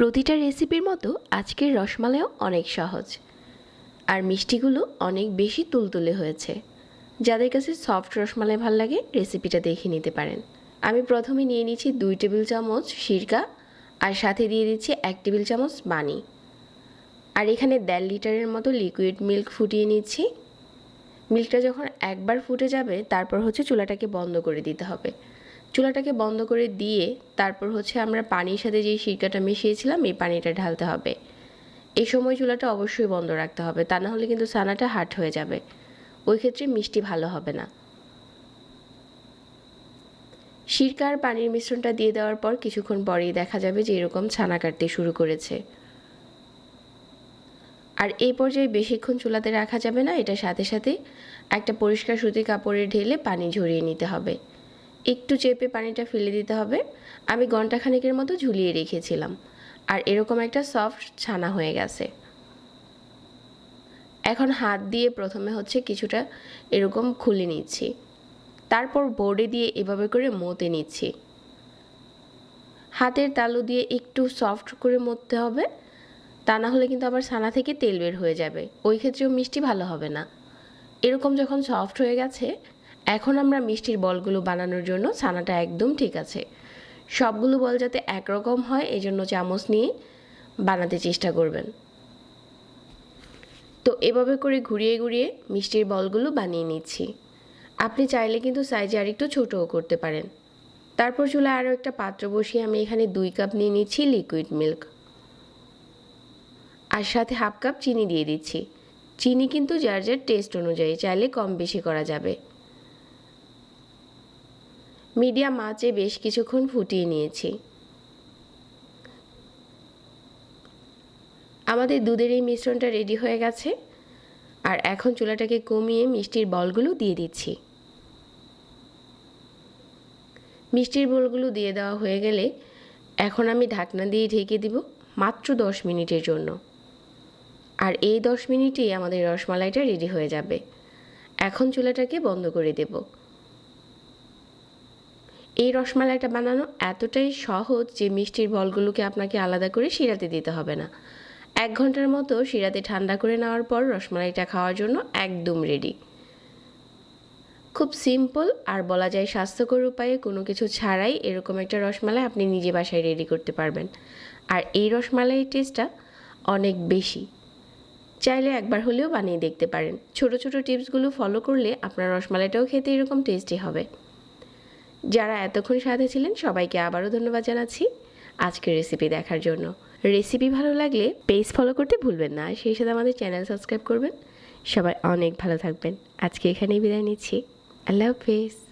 প্রতিটা রেসিপির মতো আজকের রসমালাইও অনেক সহজ আর মিষ্টিগুলো অনেক বেশি তুলতুলে হয়েছে। যাদের কাছে সফট রসমালাই ভালো লাগে রেসিপিটা দেখে নিতে পারেন। আমি প্রথমে নিয়ে নিচ্ছি 2 টেবিল চামচ সিরকা আর সাথে দিয়ে দিচ্ছি 1 টেবিল চামচ পানি। আর এখানে 1.5 লিটারের মতো লিকুইড মিল্ক ফুটিয়ে নিচ্ছি। মিল্কটা যখন একবার ফুটে যাবে তারপর চুলাটাকে বন্ধ করে দিতে হবে। চুলাটাকে বন্ধ করে দিয়ে তারপর আমরা পানির সাথে যেই সিরকাটা মিশিয়েছিলাম এই পানিটা ঢালতে হবে। এই সময় চুলাটা অবশ্যই বন্ধ রাখতে হবে, তা না হলে কিন্তু ছানাটা হার্ড হয়ে যাবে, ওই ক্ষেত্রে মিষ্টি ভালো হবে না। সিরকা আর পানির মিশ্রণটা দিয়ে দেওয়ার পর কিছুক্ষণ পরেই দেখা যাবে যে এরকম ছানা কাটতে শুরু করেছে। আর এই পর্যায়ে বেশিক্ষণ চুলাতে রাখা যাবে না, এটা সাথে সাথে একটা পরিষ্কার সুতি কাপড়ে ঢেলে পানি ঝরিয়ে নিতে হবে। একটু চেপে পানিটা ফেলে দিতে হবে। আমি ঘন্টাখানেকের মতো ঝুলিয়ে রেখেছিলাম আর এরকম একটা সফট ছানা হয়ে গেছে। এখন হাত দিয়ে প্রথমে কিছুটা এরকম খুলে নিচ্ছি, তারপর বোর্ডে দিয়ে এভাবে করে মতে নিচ্ছি। হাতের তালু দিয়ে একটু সফট করে মতে হবে, তা না হলে কিন্তু আবার ছানা থেকে তেল বের হয়ে যাবে, ওই ক্ষেত্রেও মিষ্টি ভালো হবে না। এরকম যখন সফট হয়ে গেছে এখন আমরা মিষ্টির বলগুলো বানানোর জন্য ছানাটা একদম ঠিক আছে। সবগুলো বল যাতে একরকম হয় এজন্য চামচ নিয়ে বানাতে চেষ্টা করবেন। তো এভাবে করে ঘুরিয়ে ঘুরিয়ে মিষ্টির বলগুলো বানিয়ে নিচ্ছি। আপনি চাইলে কিন্তু সাইজে আরেকটু ছোটও করতে পারেন। তারপর চুলায় আরও একটা পাত্র বসিয়ে আমি এখানে 2 কাপ নিয়ে নিচ্ছি লিকুইড মিল্ক আর সাথে হাফ কাপ চিনি দিয়ে দিচ্ছি। চিনি কিন্তু যার যার টেস্ট অনুযায়ী চাইলে কম বেশি করা যাবে। মিডিয়াম আঁচে বেশ কিছুক্ষণ ফুটিয়ে নিয়েছি। আমাদের দুধের এই মিশ্রণটা রেডি হয়ে গেছে আর এখন চুলাটাকে কমিয়ে মিষ্টির বলগুলো দিয়ে দিচ্ছি। মিষ্টির বলগুলো দিয়ে দেওয়া হয়ে গেলে এখন আমি ঢাকনা দিয়ে ঢেকে দিব মাত্র 10 মিনিটের জন্য। আর এই 10 মিনিটেই আমাদের রসমালাইটা রেডি হয়ে যাবে। এখন চুলাটাকে বন্ধ করে দেব। এই রসমালাইটা বানানো এতটাই সহজ যে মিষ্টির বলগুলোকে আপনাকে আলাদা করে শিরাতে দিতে হবে না। 1 ঘন্টার মতো শিরাতে ঠান্ডা করে নেওয়ার পর রসমালাইটা খাওয়ার জন্য একদম রেডি। খুব সিম্পল আর বলা যায় স্বাস্থ্যকর উপায়ে কোনো কিছু ছাড়াই এরকম একটা রসমালাই আপনি নিজে বাসায় রেডি করতে পারবেন। আর এই রসমালাইয়ের টেস্টটা অনেক বেশি, চাইলে একবার হলেও বানিয়ে দেখতে পারেন। ছোট ছোট টিপসগুলো ফলো করলে আপনার রসমালাইটাও খেতে এরকম টেস্টি হবে। যারা এতক্ষণ সাথে ছিলেন সবাইকে আবারও ধন্যবাদ জানাচ্ছি আজকের রেসিপি দেখার জন্য। রেসিপি ভালো লাগলে পেজ ফলো করতে ভুলবেন না, সেই সাথে আমাদের চ্যানেল সাবস্ক্রাইব করবেন। সবাই অনেক ভালো থাকবেন। আজকে এখানেই বিদায় নিচ্ছি। আল্লাহ হাফেজ।